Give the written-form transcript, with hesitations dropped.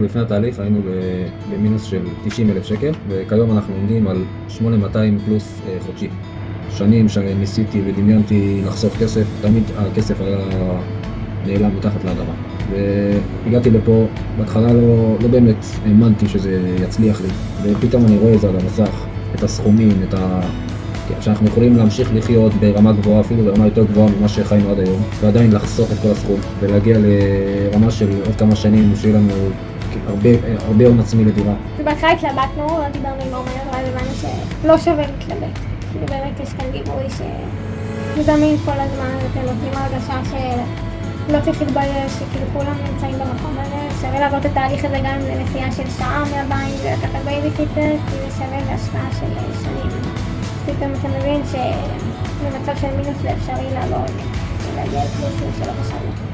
לפני התהליך היינו במינוס של 90,000 שקל, וכיום אנחנו עומדים על 8,200 פלוס חודשי. שנים שניסיתי ודמיינתי לחסוך כסף, תמיד הכסף היה נעלם מתחת לאדמה. והגעתי לפה, בהתחלה לא באמת האמנתי שזה יצליח לי, ופתאום אני רואה את זה על המסך, את הסכומים, שאנחנו יכולים להמשיך לחיות ברמה גבוהה, אפילו ברמה יותר גבוהה ממה שחיינו עד היום, ועדיין לחסוך את כל הסכום, ולהגיע לרמה של עוד כמה שנים שיהיה לנו הרבה הון עצמי לדירה. בהתחלה התלבטנו, לא דיברנו עם עומר, אבל הבנו שלא שווה להתלבט. כאילו באמת יש כאן גיבוי שמזמין כל הזמן, אתם נותנים הרגשה שלא צריך להתבייש, שכאילו כולם נמצאים במקום הזה, שווה לעבור את התהליך הזה גם לנסיעה של שעה מהבית, ולקחת בייביסיטר, כאילו שווה בהשקעה של שנים. פתאום אתה מבין שבמצב של מינוס זה אפשרי לעבור ולהגיע לפלוסים שלא חשבנו.